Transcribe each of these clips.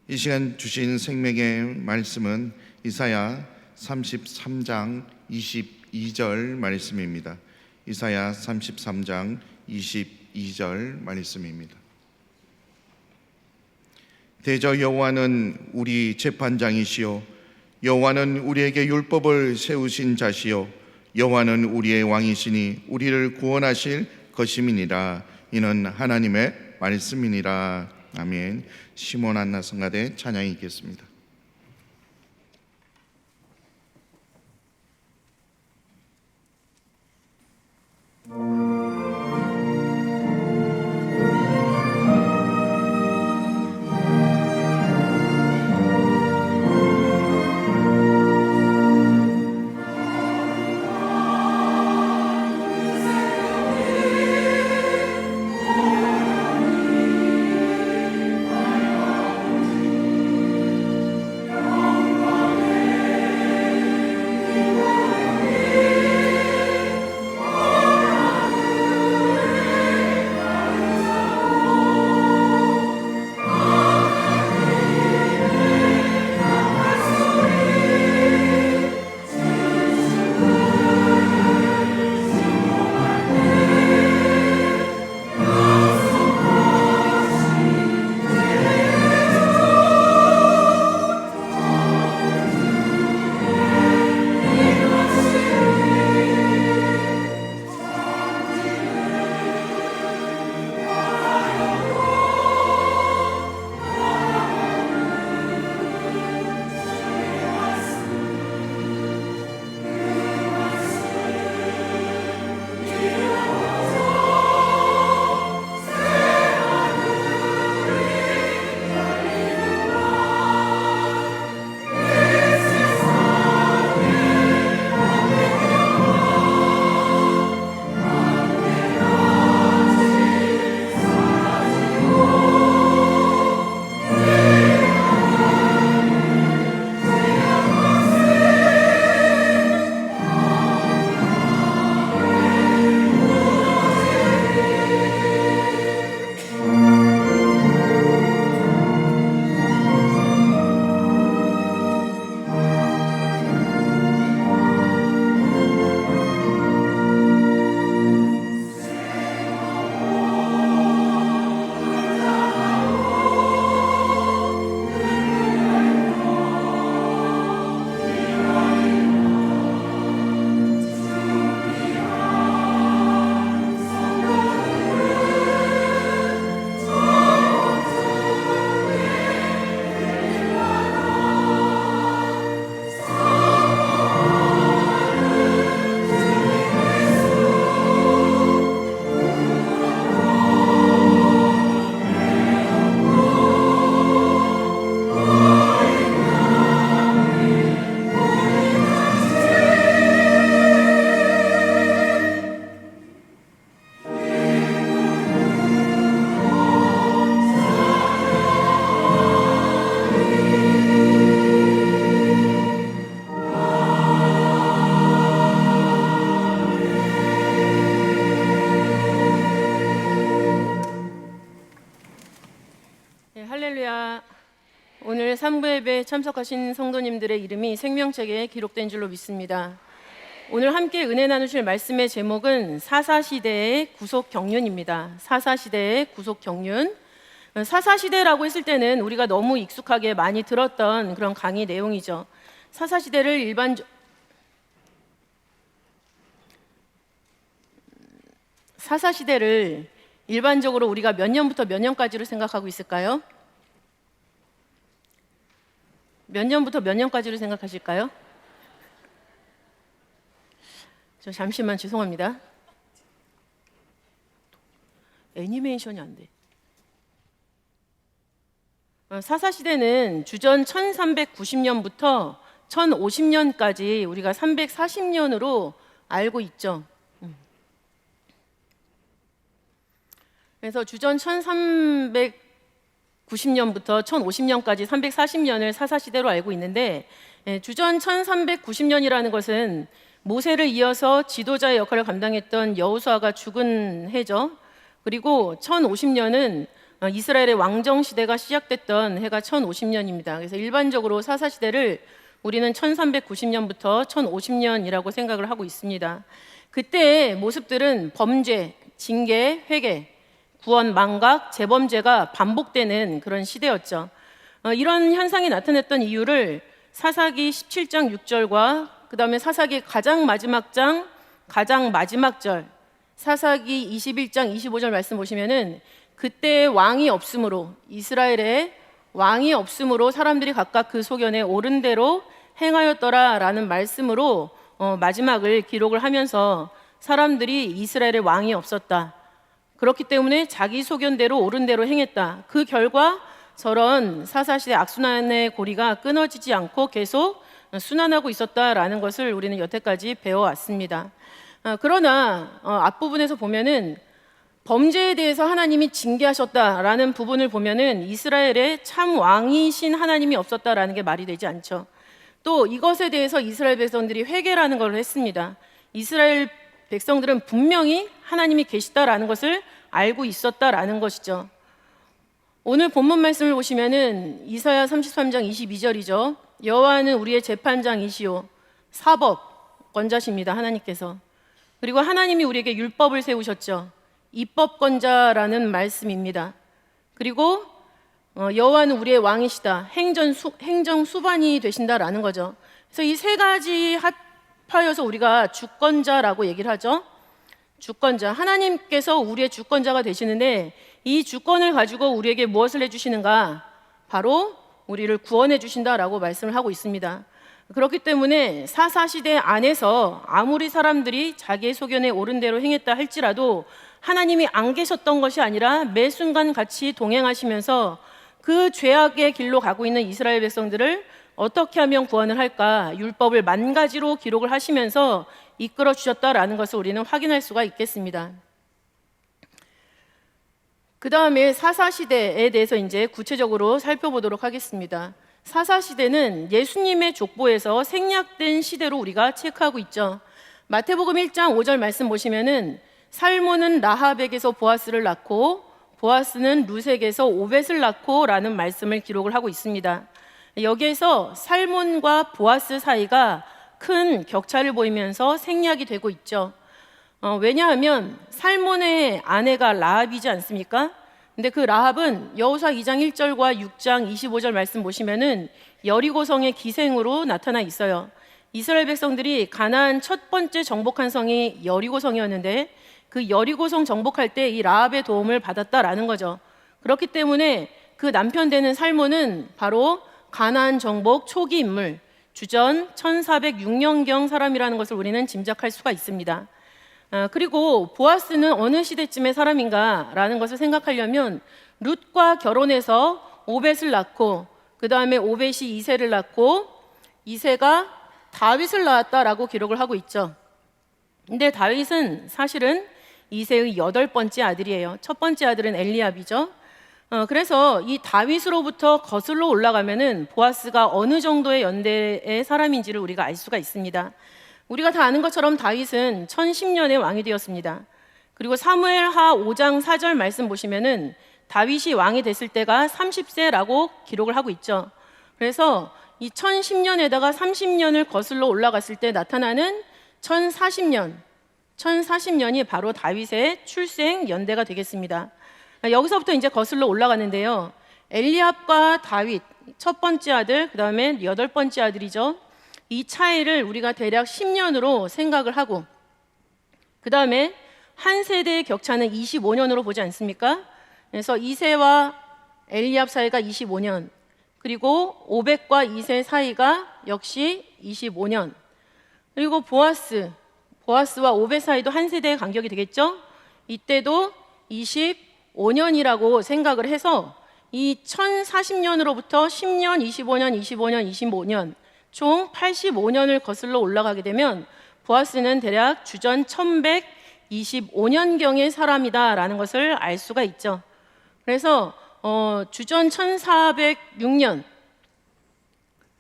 이 시간 주신 생명의 말씀은 이사야 33장 22절 말씀입니다. 이사야 33장 22절 말씀입니다. 대저 여호와는 우리 재판장이시요 여호와는 우리에게 율법을 세우신 자시요 여호와는 우리의 왕이시니 우리를 구원하실 것임이니라. 이는 하나님의 말씀이니라. 아멘. 시몬 안나 성가대 찬양이 있겠습니다. 오늘 3부 예배에 참석하신 성도님들의 이름이 생명책에 기록된 줄로 믿습니다. 오늘 함께 은혜 나누실 말씀의 제목은 사사시대의 구속경륜입니다. 사사시대의 구속경륜. 사사시대라고 했을 때는 우리가 너무 익숙하게 많이 들었던 그런 강의 내용이죠. 사사시대를 일반적으로 우리가 몇 년부터 몇 년까지로 생각하고 있을까요? 몇 년부터 몇 년까지로 생각하실까요? 저 잠시만 죄송합니다. 애니메이션이 안 돼. 사사시대는 주전 1390년부터 1050년까지 우리가 340년으로 알고 있죠. 그래서 주전 1390년부터 1050년까지 340년을 사사시대로 알고 있는데, 주전 1390년이라는 것은 모세를 이어서 지도자의 역할을 감당했던 여호수아가 죽은 해죠. 그리고 1050년은 이스라엘의 왕정 시대가 시작됐던 해가 1050년입니다. 그래서 일반적으로 사사 시대를 우리는 1390년부터 1050년이라고 생각을 하고 있습니다. 그때의 모습들은 범죄, 징계, 회개, 구원, 망각, 재범죄가 반복되는 그런 시대였죠. 이런 현상이 나타났던 이유를 사사기 17장 6절과 그 다음에 사사기 가장 마지막 장, 가장 마지막 절, 사사기 21장 25절 말씀 보시면은 그때 왕이 없으므로, 이스라엘에 왕이 없으므로 사람들이 각각 그 소견에 옳은 대로 행하였더라라는 말씀으로 마지막을 기록을 하면서 사람들이 이스라엘에 왕이 없었다, 그렇기 때문에 자기 소견대로 옳은 대로 행했다, 그 결과 저런 사사시대 악순환의 고리가 끊어지지 않고 계속 순환하고 있었다라는 것을 우리는 여태까지 배워왔습니다. 그러나 앞부분에서 보면은 범죄에 대해서 하나님이 징계하셨다라는 부분을 보면은 이스라엘에 참 왕이신 하나님이 없었다라는 게 말이 되지 않죠. 또 이것에 대해서 이스라엘 백성들이 회개라는 걸 했습니다. 이스라엘 백성들은 분명히 하나님이 계시다라는 것을 알고 있었다라는 것이죠. 오늘 본문 말씀을 보시면은 이사야 33장 22절이죠. 여호와는 우리의 재판장이시요 사법권자십니다, 하나님께서. 그리고 하나님이 우리에게 율법을 세우셨죠. 입법권자라는 말씀입니다. 그리고 여호와는 우리의 왕이시다, 행정수반이 되신다라는 거죠. 그래서 이 세 가지 합하여서 우리가 주권자라고 얘기를 하죠. 주권자, 하나님께서 우리의 주권자가 되시는데 이 주권을 가지고 우리에게 무엇을 해주시는가? 바로 우리를 구원해 주신다라고 말씀을 하고 있습니다. 그렇기 때문에 사사시대 안에서 아무리 사람들이 자기의 소견에 옳은 대로 행했다 할지라도 하나님이 안 계셨던 것이 아니라 매 순간 같이 동행하시면서 그 죄악의 길로 가고 있는 이스라엘 백성들을 어떻게 하면 구원을 할까, 율법을 만 가지로 기록을 하시면서 이끌어 주셨다라는 것을 우리는 확인할 수가 있겠습니다. 그 다음에 사사시대에 대해서 이제 구체적으로 살펴보도록 하겠습니다. 사사시대는 예수님의 족보에서 생략된 시대로 우리가 체크하고 있죠. 마태복음 1장 5절 말씀 보시면은 살몬은 라합에게서 보아스를 낳고 보아스는 룻에게서 오벳을 낳고 라는 말씀을 기록을 하고 있습니다. 여기에서 살몬과 보아스 사이가 큰 격차를 보이면서 생략이 되고 있죠. 왜냐하면 살몬의 아내가 라합이지 않습니까? 근데 그 라합은 여호수아 2장 1절과 6장 25절 말씀 보시면은 여리고성의 기생으로 나타나 있어요. 이스라엘 백성들이 가나안 첫 번째 정복한 성이 여리고성이었는데 그 여리고성 정복할 때 이 라합의 도움을 받았다라는 거죠. 그렇기 때문에 그 남편 되는 살몬은 바로 가나안 정복 초기 인물, 주전 1406년경 사람이라는 것을 우리는 짐작할 수가 있습니다. 그리고 보아스는 어느 시대쯤의 사람인가라는 것을 생각하려면 룻과 결혼해서 오벳을 낳고 그 다음에 오벳이 이새를 낳고 이새가 다윗을 낳았다라고 기록을 하고 있죠. 근데 다윗은 사실은 이새의 8번째 아들이에요. 첫 번째 아들은 엘리압이죠. 그래서 이 다윗으로부터 거슬러 올라가면은 보아스가 어느 정도의 연대의 사람인지를 우리가 알 수가 있습니다. 우리가 다 아는 것처럼 다윗은 1010년에 왕이 되었습니다. 그리고 사무엘하 5장 4절 말씀 보시면은 다윗이 왕이 됐을 때가 30세라고 기록을 하고 있죠. 그래서 이 1010년에다가 30년을 거슬러 올라갔을 때 나타나는 1040년이 바로 다윗의 출생 연대가 되겠습니다. 여기서부터 이제 거슬러 올라가는데요. 엘리압과 다윗 첫 번째 아들, 그 다음에 8번째 아들이죠. 이 차이를 우리가 대략 10년으로 생각을 하고 그 다음에 한 세대의 격차는 25년으로 보지 않습니까? 그래서 이새와 엘리압 사이가 25년, 그리고 오벳과 이새 사이가 역시 25년, 그리고 보아스와 오벳 사이도 한 세대의 간격이 되겠죠? 이때도 25년이라고 생각을 해서 이 1040년으로부터 10년, 25년, 25년, 25년 총 85년을 거슬러 올라가게 되면 보아스는 대략 주전 1125년경의 사람이다라는 것을 알 수가 있죠. 그래서 주전 1406년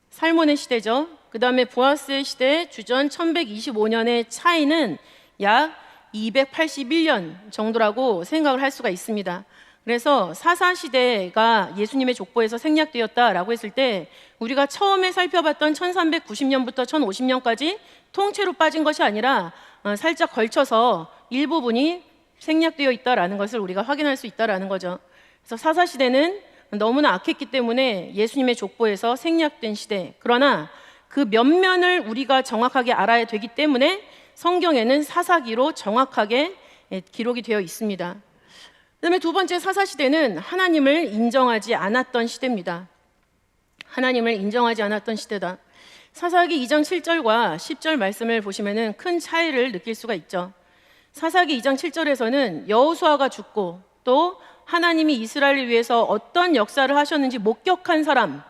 살몬의 시대죠. 그 다음에 보아스의 시대 주전 1125년의 차이는 약 281년 정도라고 생각을 할 수가 있습니다. 그래서 사사시대가 예수님의 족보에서 생략되었다라고 했을 때 우리가 처음에 살펴봤던 1390년부터 1050년까지 통째로 빠진 것이 아니라 살짝 걸쳐서 일부분이 생략되어 있다라는 것을 우리가 확인할 수 있다라는 거죠. 그래서 사사시대는 너무나 악했기 때문에 예수님의 족보에서 생략된 시대, 그러나 그 면면을 우리가 정확하게 알아야 되기 때문에 성경에는 사사기로 정확하게 기록이 되어 있습니다. 그다음에 두 번째, 사사시대는 하나님을 인정하지 않았던 시대입니다. 하나님을 인정하지 않았던 시대다. 사사기 2장 7절과 10절 말씀을 보시면은 큰 차이를 느낄 수가 있죠. 사사기 2장 7절에서는 여호수아가 죽고 또 하나님이 이스라엘을 위해서 어떤 역사를 하셨는지 목격한 사람,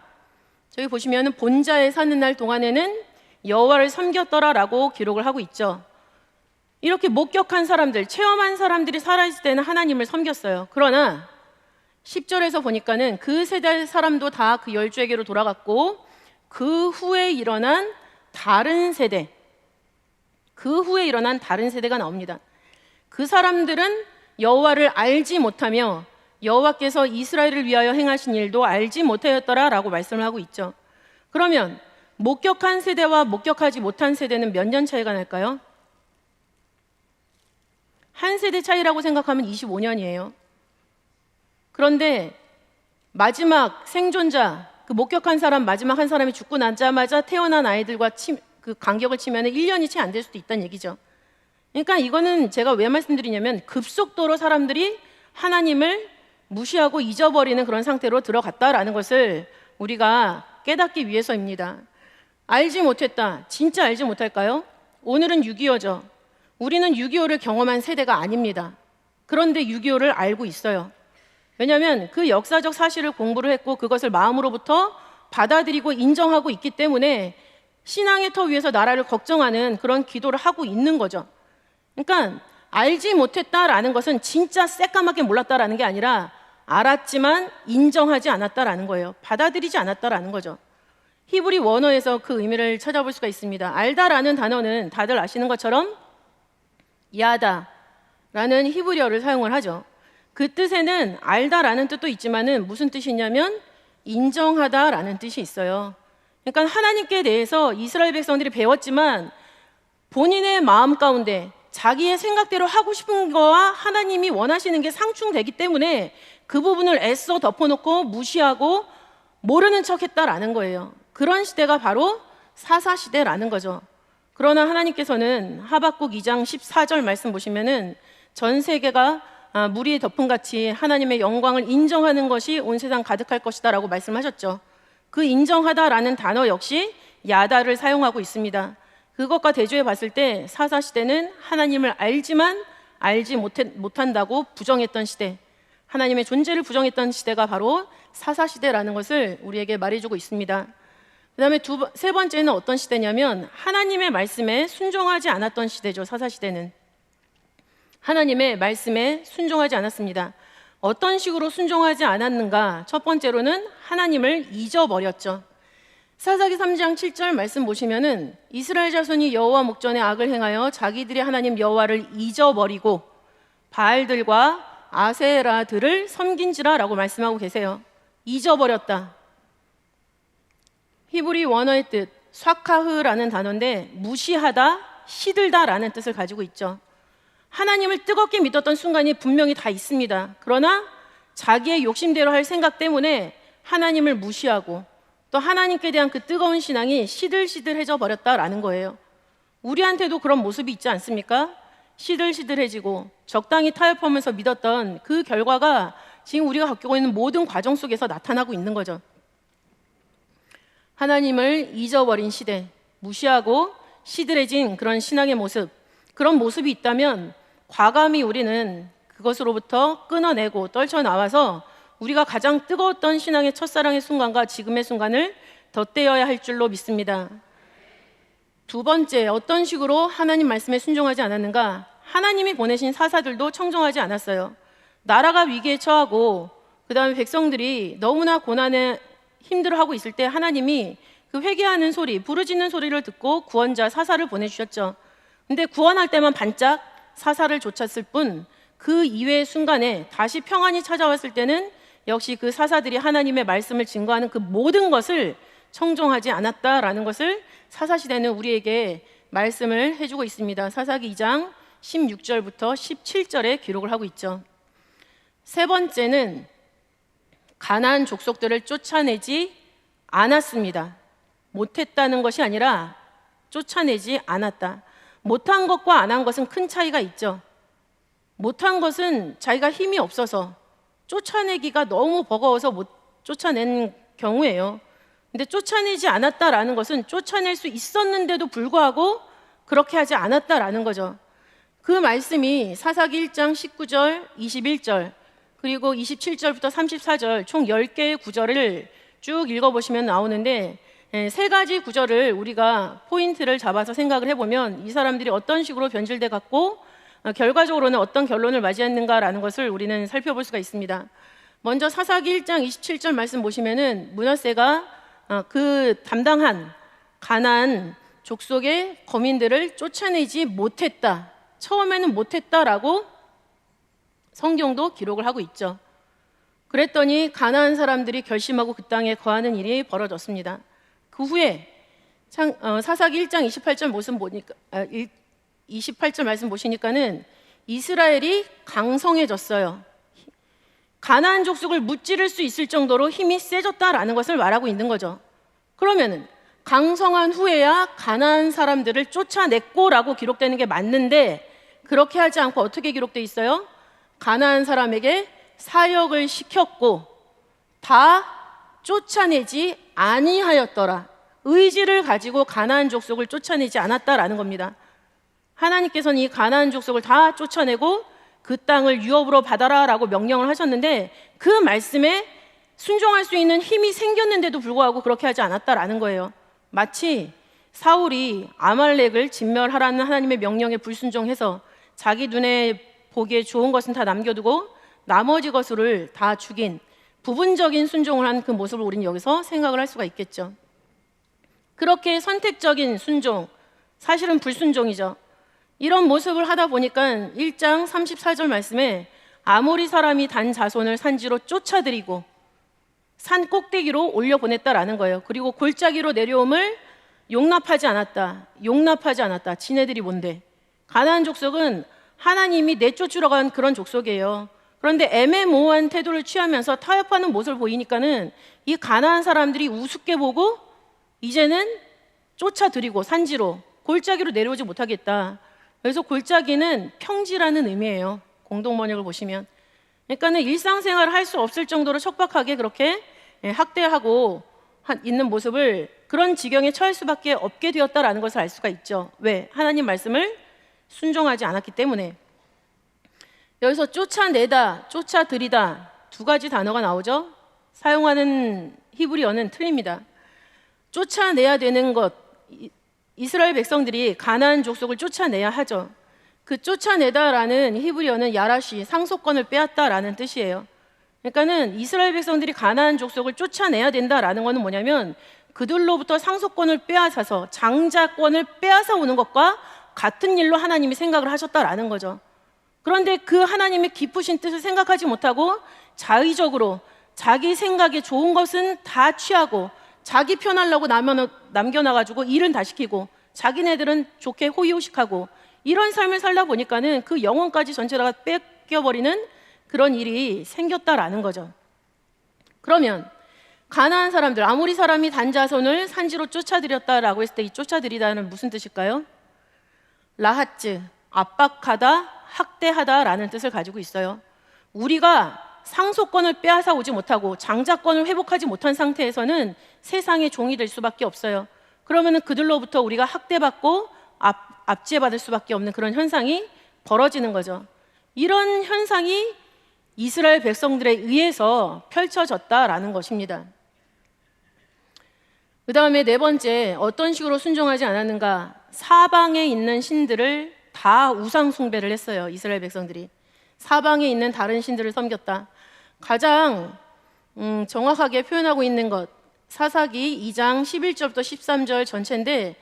저기 보시면은 본자에 사는 날 동안에는 여호와를 섬겼더라라고 기록을 하고 있죠. 이렇게 목격한 사람들, 체험한 사람들이 살아있을 때는 하나님을 섬겼어요. 그러나 10절에서 보니까는 그 세대 사람도 다 그 열주에게로 돌아갔고 그 후에 일어난 다른 세대가 나옵니다. 그 사람들은 여호와를 알지 못하며 여호와께서 이스라엘을 위하여 행하신 일도 알지 못하였더라라고 말씀을 하고 있죠. 그러면 목격한 세대와 목격하지 못한 세대는 몇 년 차이가 날까요? 한 세대 차이라고 생각하면 25년이에요. 그런데 마지막 생존자, 그 목격한 사람 마지막 한 사람이 죽고 나자마자 태어난 아이들과 그 간격을 치면 1년이 채 안 될 수도 있다는 얘기죠. 그러니까 이거는 제가 왜 말씀드리냐면 급속도로 사람들이 하나님을 무시하고 잊어버리는 그런 상태로 들어갔다라는 것을 우리가 깨닫기 위해서입니다. 알지 못했다. 진짜 알지 못할까요? 오늘은 6.25죠. 우리는 6.25를 경험한 세대가 아닙니다. 그런데 6.25를 알고 있어요. 왜냐하면 그 역사적 사실을 공부를 했고 그것을 마음으로부터 받아들이고 인정하고 있기 때문에 신앙의 터 위에서 나라를 걱정하는 그런 기도를 하고 있는 거죠. 그러니까 알지 못했다라는 것은 진짜 새까맣게 몰랐다라는 게 아니라 알았지만 인정하지 않았다라는 거예요. 받아들이지 않았다라는 거죠. 히브리 원어에서 그 의미를 찾아볼 수가 있습니다. 알다라는 단어는 다들 아시는 것처럼 야다라는 히브리어를 사용을 하죠. 그 뜻에는 알다라는 뜻도 있지만은 무슨 뜻이 있냐면 인정하다라는 뜻이 있어요. 그러니까 하나님께 대해서 이스라엘 백성들이 배웠지만 본인의 마음 가운데 자기의 생각대로 하고 싶은 거와 하나님이 원하시는 게 상충되기 때문에 그 부분을 애써 덮어놓고 무시하고 모르는 척했다라는 거예요. 그런 시대가 바로 사사시대라는 거죠. 그러나 하나님께서는 하박국 2장 14절 말씀 보시면은 전 세계가 물이 덮은 같이 하나님의 영광을 인정하는 것이 온 세상 가득할 것이다 라고 말씀하셨죠. 그 인정하다라는 단어 역시 야다를 사용하고 있습니다. 그것과 대조해 봤을 때 사사시대는 하나님을 알지만 알지 못한다고 부정했던 시대, 하나님의 존재를 부정했던 시대가 바로 사사시대라는 것을 우리에게 말해주고 있습니다. 그 다음에 세 번째는 어떤 시대냐면 하나님의 말씀에 순종하지 않았던 시대죠. 사사시대는 하나님의 말씀에 순종하지 않았습니다. 어떤 식으로 순종하지 않았는가? 첫 번째로는 하나님을 잊어버렸죠. 사사기 3장 7절 말씀 보시면은 이스라엘 자손이 여호와 목전에 악을 행하여 자기들의 하나님 여호와를 잊어버리고 바알들과 아세라들을 섬긴지라라고 말씀하고 계세요. 잊어버렸다. 히브리 원어의 뜻 쏴카흐라는 단어인데 무시하다, 시들다라는 뜻을 가지고 있죠. 하나님을 뜨겁게 믿었던 순간이 분명히 다 있습니다. 그러나 자기의 욕심대로 할 생각 때문에 하나님을 무시하고 또 하나님께 대한 그 뜨거운 신앙이 시들시들해져 버렸다라는 거예요. 우리한테도 그런 모습이 있지 않습니까? 시들시들해지고 적당히 타협하면서 믿었던 그 결과가 지금 우리가 겪고 있는 모든 과정 속에서 나타나고 있는 거죠. 하나님을 잊어버린 시대, 무시하고 시들해진 그런 신앙의 모습, 그런 모습이 있다면 과감히 우리는 그것으로부터 끊어내고 떨쳐나와서 우리가 가장 뜨거웠던 신앙의 첫사랑의 순간과 지금의 순간을 덧대어야 할 줄로 믿습니다. 두 번째, 어떤 식으로 하나님 말씀에 순종하지 않았는가? 하나님이 보내신 사사들도 청정하지 않았어요. 나라가 위기에 처하고 그 다음에 백성들이 너무나 고난에 힘들어하고 있을 때 하나님이 그 회개하는 소리, 부르짖는 소리를 듣고 구원자 사사를 보내주셨죠. 근데 구원할 때만 반짝 사사를 좇았을 뿐 그 이외의 순간에 다시 평안이 찾아왔을 때는 역시 그 사사들이 하나님의 말씀을 증거하는 그 모든 것을 청종하지 않았다라는 것을 사사시대는 우리에게 말씀을 해주고 있습니다. 사사기 2장 16절부터 17절에 기록을 하고 있죠. 세 번째는 가나안 족속들을 쫓아내지 않았습니다. 못했다는 것이 아니라 쫓아내지 않았다. 못한 것과 안 한 것은 큰 차이가 있죠. 못한 것은 자기가 힘이 없어서 쫓아내기가 너무 버거워서 못 쫓아낸 경우예요. 근데 쫓아내지 않았다라는 것은 쫓아낼 수 있었는데도 불구하고 그렇게 하지 않았다라는 거죠. 그 말씀이 사사기 1장 19절, 21절, 그리고 27절부터 34절 총 10개의 구절을 쭉 읽어보시면 나오는데 세 가지 구절을 우리가 포인트를 잡아서 생각을 해보면 이 사람들이 어떤 식으로 변질돼 갔고 결과적으로는 어떤 결론을 맞이했는가라는 것을 우리는 살펴볼 수가 있습니다. 먼저 사사기 1장 27절 말씀 보시면은 므낫세가 그 담당한 가나안 족속의 거민들을 쫓아내지 못했다. 처음에는 못했다라고 성경도 기록을 하고 있죠. 그랬더니 가나안 사람들이 결심하고 그 땅에 거하는 일이 벌어졌습니다. 그 후에 사사기 1장 28절 모습 보니까 28절 말씀 보시니까는 이스라엘이 강성해졌어요. 가나안 족속을 무찌를 수 있을 정도로 힘이 세졌다라는 것을 말하고 있는 거죠. 그러면은 강성한 후에야 가나안 사람들을 쫓아냈고라고 기록되는 게 맞는데 그렇게 하지 않고 어떻게 기록돼 있어요? 가나안 사람에게 사역을 시켰고 다 쫓아내지 아니하였더라. 의지를 가지고 가나안 족속을 쫓아내지 않았다라는 겁니다. 하나님께서는 이 가나안 족속을 다 쫓아내고 그 땅을 유업으로 받아라라고 명령을 하셨는데 그 말씀에 순종할 수 있는 힘이 생겼는데도 불구하고 그렇게 하지 않았다라는 거예요. 마치 사울이 아말렉을 진멸하라는 하나님의 명령에 불순종해서 자기 눈에 보기에 좋은 것은 다 남겨두고 나머지 것을 다 죽인 부분적인 순종을 한 그 모습을 우리는 여기서 생각을 할 수가 있겠죠. 그렇게 선택적인 순종, 사실은 불순종이죠. 이런 모습을 하다 보니까 1장 34절 말씀에 아모리 사람이 단 자손을 산지로 쫓아들이고 산 꼭대기로 올려보냈다라는 거예요. 그리고 골짜기로 내려옴을 용납하지 않았다. 지네들이 뭔데? 가나안 족속은 하나님이 내쫓으러 간 그런 족속이에요. 그런데 애매모호한 태도를 취하면서 타협하는 모습을 보이니까는 이 가나안 사람들이 우습게 보고 이제는 쫓아들이고 산지로 골짜기로 내려오지 못하겠다. 그래서 골짜기는 평지라는 의미예요. 공동 번역을 보시면. 그러니까는 일상생활을 할 수 없을 정도로 척박하게 그렇게 학대하고 있는 모습을 그런 지경에 처할 수밖에 없게 되었다라는 것을 알 수가 있죠. 왜? 하나님 말씀을 순종하지 않았기 때문에. 여기서 쫓아내다, 쫓아들이다 두 가지 단어가 나오죠. 사용하는 히브리어는 틀립니다. 쫓아내야 되는 것, 이스라엘 백성들이 가나안 족속을 쫓아내야 하죠. 그 쫓아내다라는 히브리어는 야라시, 상속권을 빼앗다라는 뜻이에요. 그러니까는 이스라엘 백성들이 가나안 족속을 쫓아내야 된다라는 것은 뭐냐면 그들로부터 상속권을 빼앗아서 장자권을 빼앗아 오는 것과 같은 일로 하나님이 생각을 하셨다라는 거죠. 그런데 그 하나님의 깊으신 뜻을 생각하지 못하고 자의적으로 자기 생각에 좋은 것은 다 취하고 자기 편하려고 남겨놔가지고 일은 다 시키고 자기네들은 좋게 호의호식하고 이런 삶을 살다 보니까는 그 영혼까지 전체가 뺏겨버리는 그런 일이 생겼다라는 거죠. 그러면 가나안 사람들, 아모리 사람이 단자손을 산지로 쫓아들였다라고 했을 때 이 쫓아들이다는 무슨 뜻일까요? 라하츠, 압박하다, 학대하다라는 뜻을 가지고 있어요. 우리가 상속권을 빼앗아 오지 못하고 장자권을 회복하지 못한 상태에서는 세상의 종이 될 수밖에 없어요. 그러면은 그들로부터 우리가 학대받고 압제받을 수밖에 없는 그런 현상이 벌어지는 거죠. 이런 현상이 이스라엘 백성들에 의해서 펼쳐졌다라는 것입니다. 그 다음에 네 번째, 어떤 식으로 순종하지 않았는가? 사방에 있는 신들을 다 우상 숭배를 했어요. 이스라엘 백성들이 사방에 있는 다른 신들을 섬겼다. 가장 정확하게 표현하고 있는 것, 사사기 2장 11절부터 13절 전체인데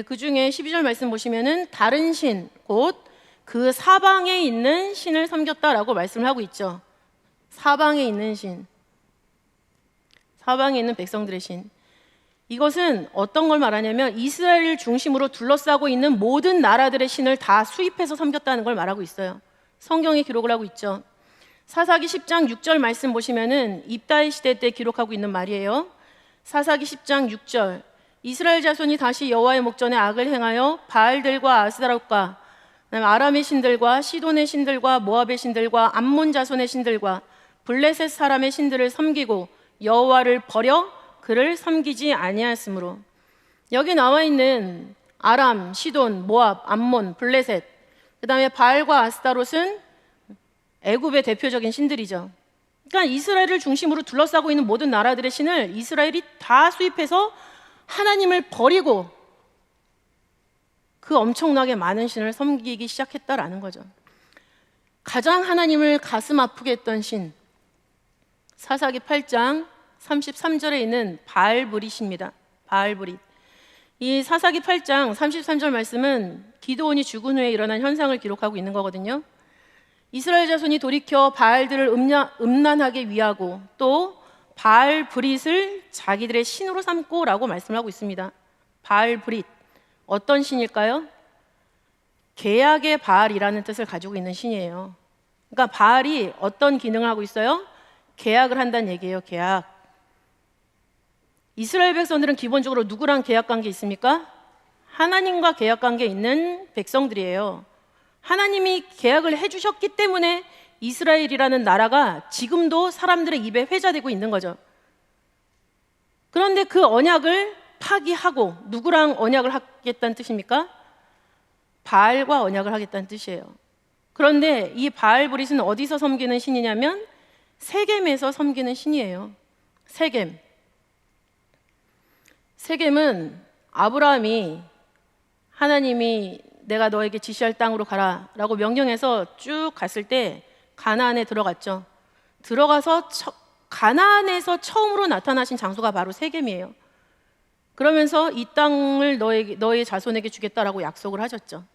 그 중에 12절 말씀 보시면은 다른 신, 곧 그 사방에 있는 신을 섬겼다라고 말씀을 하고 있죠. 사방에 있는 신, 사방에 있는 백성들의 신. 이것은 어떤 걸 말하냐면 이스라엘을 중심으로 둘러싸고 있는 모든 나라들의 신을 다 수입해서 섬겼다는 걸 말하고 있어요. 성경에 기록을 하고 있죠. 사사기 10장 6절 말씀 보시면은 입다의 시대 때 기록하고 있는 말이에요. 사사기 10장 6절, 이스라엘 자손이 다시 여호와의 목전에 악을 행하여 바알들과 아스다롯과 아람의 신들과 시돈의 신들과 모압의 신들과 암몬 자손의 신들과 블레셋 사람의 신들을 섬기고 여호와를 버려 그를 섬기지 아니하였으므로. 여기 나와 있는 아람, 시돈, 모압, 암몬, 블레셋, 그 다음에 바알과 아스타롯은 애굽의 대표적인 신들이죠. 그러니까 이스라엘을 중심으로 둘러싸고 있는 모든 나라들의 신을 이스라엘이 다 수입해서 하나님을 버리고 그 엄청나게 많은 신을 섬기기 시작했다라는 거죠. 가장 하나님을 가슴 아프게 했던 신, 사사기 8장 33절에 있는 바알브릿입니다. 바알브릿. 이 사사기 8장 33절 말씀은 기드온이 죽은 후에 일어난 현상을 기록하고 있는 거거든요. 이스라엘 자손이 돌이켜 바알들을 음란하게 위하고 또 바알브릿을 자기들의 신으로 삼고 라고 말씀을 하고 있습니다. 바알브릿, 어떤 신일까요? 계약의 바알이라는 뜻을 가지고 있는 신이에요. 그러니까 바알이 어떤 기능을 하고 있어요? 계약을 한다는 얘기예요. 계약. 이스라엘 백성들은 기본적으로 누구랑 계약 관계 있습니까? 하나님과 계약 관계에 있는 백성들이에요. 하나님이 계약을 해주셨기 때문에 이스라엘이라는 나라가 지금도 사람들의 입에 회자되고 있는 거죠. 그런데 그 언약을 파기하고 누구랑 언약을 하겠다는 뜻입니까? 바알과 언약을 하겠다는 뜻이에요. 그런데 이 바알브릿은 어디서 섬기는 신이냐면 세겜에서 섬기는 신이에요. 세겜. 세겜은 아브라함이 하나님이 내가 너에게 지시할 땅으로 가라 라고 명령해서 쭉 갔을 때 가나안에 들어갔죠. 들어가서 가나안에서 처음으로 나타나신 장소가 바로 세겜이에요. 그러면서 이 땅을 너의 자손에게 주겠다라고 약속을 하셨죠.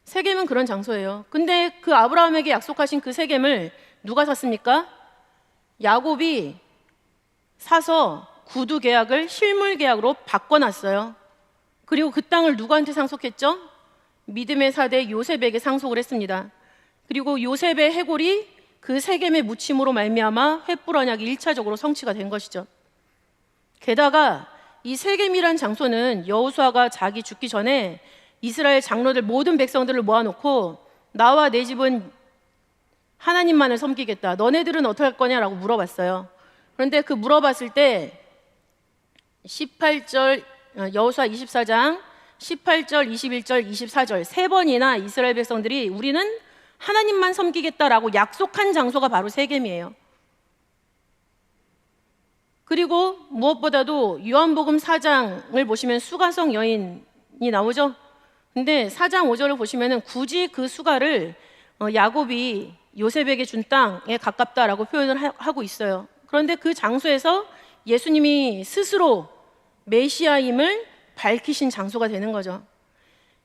세겜은 그런 장소예요. 근데 그 아브라함에게 약속하신 그 세겜을 누가 샀습니까? 야곱이 사서 구두 계약을 실물 계약으로 바꿔놨어요. 그리고 그 땅을 누구한테 상속했죠? 믿음의 사대 요셉에게 상속을 했습니다. 그리고 요셉의 해골이 그 세겜의 묻힘으로 말미암아 횃불 언약이 1차적으로 성취가 된 것이죠. 게다가 이 세겜이란 장소는 여호수아가 자기 죽기 전에 이스라엘 장로들 모든 백성들을 모아놓고 나와 내 집은 하나님만을 섬기겠다. 너네들은 어떻게 할 거냐라고 물어봤어요. 그런데 그 물어봤을 때 18절 여호수아 24장 18절, 21절, 24절 세 번이나 이스라엘 백성들이 우리는 하나님만 섬기겠다라고 약속한 장소가 바로 세겜이에요. 그리고 무엇보다도 요한복음 4장을 보시면 수가성 여인이 나오죠. 근데 4장 5절을 보시면은 굳이 그 수가를 야곱이 요셉에게 준 땅에 가깝다라고 표현을 하고 있어요. 그런데 그 장소에서 예수님이 스스로 메시아임을 밝히신 장소가 되는 거죠.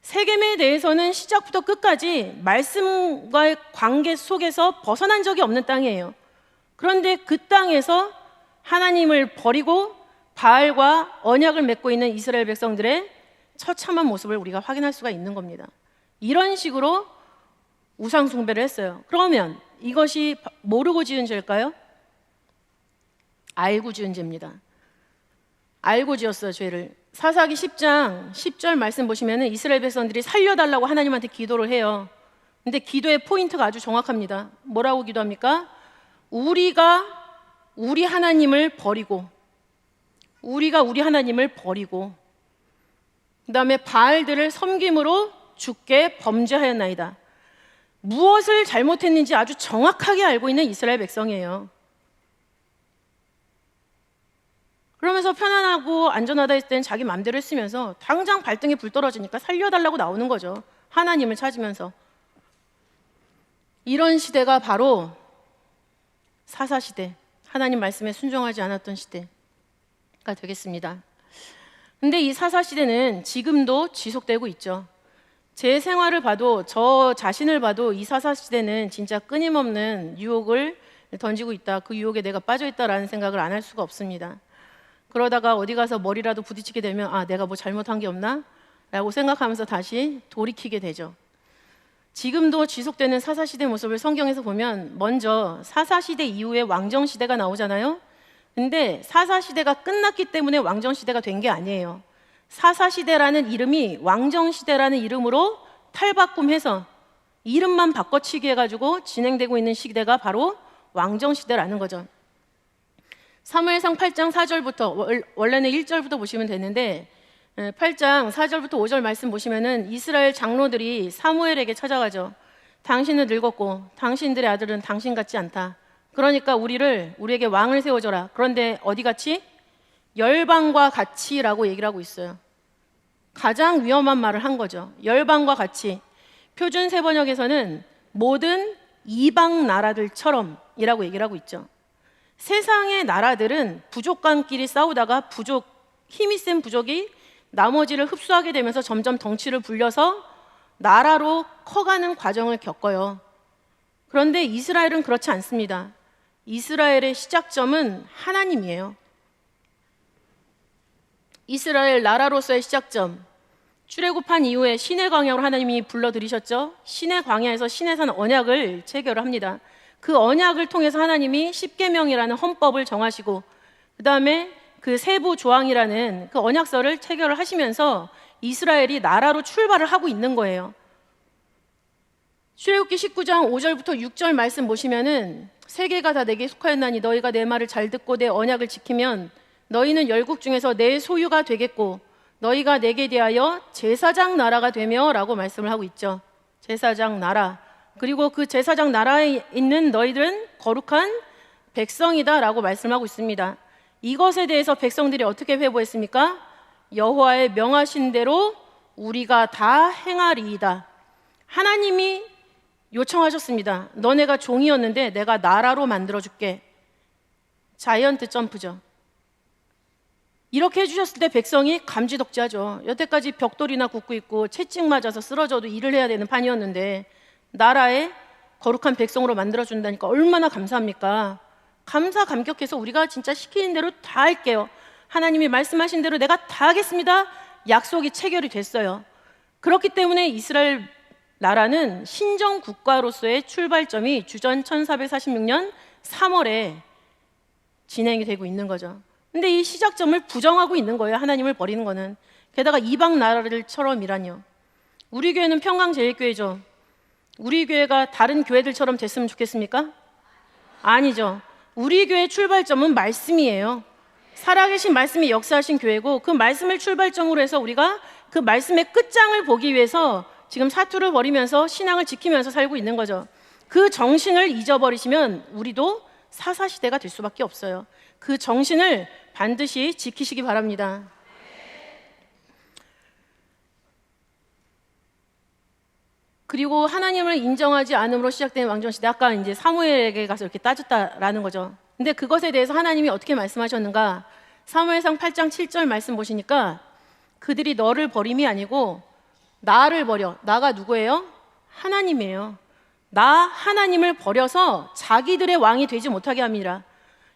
세겜에 대해서는 시작부터 끝까지 말씀과의 관계 속에서 벗어난 적이 없는 땅이에요. 그런데 그 땅에서 하나님을 버리고 바알과 언약을 맺고 있는 이스라엘 백성들의 처참한 모습을 우리가 확인할 수가 있는 겁니다. 이런 식으로 우상 숭배를 했어요. 그러면 이것이 모르고 지은 죄일까요? 알고 지은 죄입니다. 알고 지었어요, 죄를. 사사기 10장 10절 말씀 보시면 이스라엘 백성들이 살려달라고 하나님한테 기도를 해요. 근데 기도의 포인트가 아주 정확합니다. 뭐라고 기도합니까? 우리가 우리 하나님을 버리고 그 다음에 바알들을 섬김으로 주께 범죄하였나이다. 무엇을 잘못했는지 아주 정확하게 알고 있는 이스라엘 백성이에요. 그러면서 편안하고 안전하다 했을 때는 자기 마음대로 했으면서 당장 발등에 불 떨어지니까 살려달라고 나오는 거죠. 하나님을 찾으면서. 이런 시대가 바로 사사시대, 하나님 말씀에 순종하지 않았던 시대가 되겠습니다. 근데 이 사사시대는 지금도 지속되고 있죠. 제 생활을 봐도, 저 자신을 봐도 이 사사시대는 진짜 끊임없는 유혹을 던지고 있다, 그 유혹에 내가 빠져 있다라는 생각을 안 할 수가 없습니다. 그러다가 어디 가서 머리라도 부딪히게 되면 내가 뭐 잘못한 게 없나? 라고 생각하면서 다시 돌이키게 되죠. 지금도 지속되는 사사시대 모습을 성경에서 보면 먼저 사사시대 이후에 왕정시대가 나오잖아요. 근데 사사시대가 끝났기 때문에 왕정시대가 된 게 아니에요. 사사시대라는 이름이 왕정시대라는 이름으로 탈바꿈해서 이름만 바꿔치기 해가지고 진행되고 있는 시대가 바로 왕정시대라는 거죠. 사무엘상 8장 4절부터, 원래는 1절부터 보시면 되는데 8장 4절부터 5절 말씀 보시면은 이스라엘 장로들이 사무엘에게 찾아가죠. 당신은 늙었고 당신들의 아들은 당신 같지 않다. 그러니까 우리에게 왕을 세워줘라. 그런데 어디 같이? 열방과 같이라고 얘기를 하고 있어요. 가장 위험한 말을 한 거죠. 열방과 같이. 표준 세번역에서는 모든 이방 나라들처럼이라고 얘기를 하고 있죠. 세상의 나라들은 부족간끼리 싸우다가 힘이 센 부족이 나머지를 흡수하게 되면서 점점 덩치를 불려서 나라로 커가는 과정을 겪어요. 그런데 이스라엘은 그렇지 않습니다. 이스라엘의 시작점은 하나님이에요. 이스라엘 나라로서의 시작점, 출애굽한 이후에 시내 광야로 하나님이 불러들이셨죠. 시내 광야에서 시내산 언약을 체결을 합니다. 그 언약을 통해서 하나님이 십계명이라는 헌법을 정하시고 그 다음에 그 세부 조항이라는 그 언약서를 체결을 하시면서 이스라엘이 나라로 출발을 하고 있는 거예요. 출애굽기 19장 5절부터 6절 말씀 보시면은 세계가 다 내게 속하였나니 너희가 내 말을 잘 듣고 내 언약을 지키면 너희는 열국 중에서 내 소유가 되겠고 너희가 내게 대하여 제사장 나라가 되며 라고 말씀을 하고 있죠. 제사장 나라. 그리고 그 제사장 나라에 있는 너희들은 거룩한 백성이다 라고 말씀하고 있습니다. 이것에 대해서 백성들이 어떻게 회복했습니까? 여호와의 명하신 대로 우리가 다 행하리이다. 하나님이 요청하셨습니다. 너네가 종이었는데 내가 나라로 만들어줄게. 자이언트 점프죠. 이렇게 해주셨을 때 백성이 감지덕지하죠. 여태까지 벽돌이나 굽고 있고 채찍 맞아서 쓰러져도 일을 해야 되는 판이었는데 나라의 거룩한 백성으로 만들어준다니까 얼마나 감사합니까? 감사 감격해서 우리가 진짜 시키는 대로 다 할게요. 하나님이 말씀하신 대로 내가 다 하겠습니다. 약속이 체결이 됐어요. 그렇기 때문에 이스라엘 나라는 신정 국가로서의 출발점이 주전 1446년 3월에 진행이 되고 있는 거죠. 근데 이 시작점을 부정하고 있는 거예요. 하나님을 버리는 거는. 게다가 이방 나라들처럼이라뇨. 우리 교회는 평강제일교회죠. 우리 교회가 다른 교회들처럼 됐으면 좋겠습니까? 아니죠. 우리 교회의 출발점은 말씀이에요. 살아계신 말씀이 역사하신 교회고 그 말씀을 출발점으로 해서 우리가 그 말씀의 끝장을 보기 위해서 지금 사투를 벌이면서 신앙을 지키면서 살고 있는 거죠. 그 정신을 잊어버리시면 우리도 사사시대가 될 수밖에 없어요. 그 정신을 반드시 지키시기 바랍니다. 그리고 하나님을 인정하지 않음으로 시작된 왕정시대, 아까 이제 사무엘에게 가서 이렇게 따졌다라는 거죠. 근데 그것에 대해서 하나님이 어떻게 말씀하셨는가? 사무엘상 8장 7절 말씀 보시니까 그들이 너를 버림이 아니고 나를 버려. 나가 누구예요? 하나님이에요. 나 하나님을 버려서 자기들의 왕이 되지 못하게 합니다.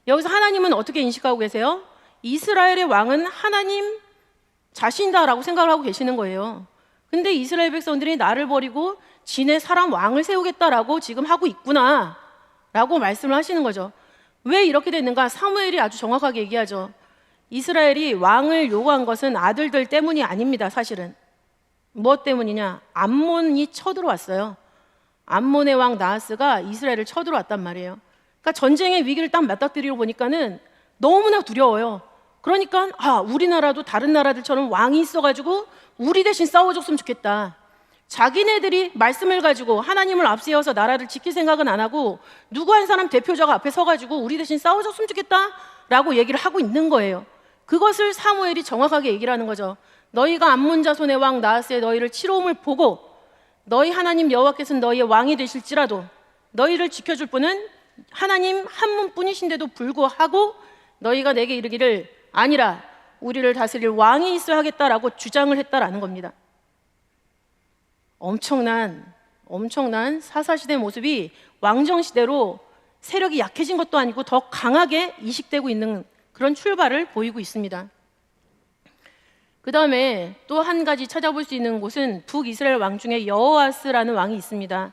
여기서 하나님은 어떻게 인식하고 계세요? 이스라엘의 왕은 하나님 자신이다라고 생각을 하고 계시는 거예요. 근데 이스라엘 백성들이 나를 버리고 지네 사람 왕을 세우겠다라고 지금 하고 있구나 라고 말씀을 하시는 거죠. 왜 이렇게 됐는가? 사무엘이 아주 정확하게 얘기하죠. 이스라엘이 왕을 요구한 것은 아들들 때문이 아닙니다. 사실은 무엇 때문이냐? 암몬이 쳐들어왔어요. 암몬의 왕 나하스가 이스라엘을 쳐들어왔단 말이에요. 그러니까 전쟁의 위기를 딱 맞닥뜨리고 보니까는 너무나 두려워요. 그러니까 우리나라도 다른 나라들처럼 왕이 있어가지고 우리 대신 싸워줬으면 좋겠다. 자기네들이 말씀을 가지고 하나님을 앞세워서 나라를 지킬 생각은 안 하고 누구 한 사람 대표자가 앞에 서가지고 우리 대신 싸워줬으면 좋겠다라고 얘기를 하고 있는 거예요. 그것을 사무엘이 정확하게 얘기를 하는 거죠. 너희가 암몬 자손의 왕 나하스의 너희를 치러옴을 보고 너희 하나님 여호와께서는 너희의 왕이 되실지라도 너희를 지켜줄 분은 하나님 한 분뿐이신데도 불구하고 너희가 내게 이르기를 아니라 우리를 다스릴 왕이 있어야 하겠다라고 주장을 했다라는 겁니다. 엄청난 사사시대 모습이 왕정시대로 세력이 약해진 것도 아니고 더 강하게 이식되고 있는 그런 출발을 보이고 있습니다. 그 다음에 또 한 가지 찾아볼 수 있는 곳은 북이스라엘 왕 중에 여호아스라는 왕이 있습니다.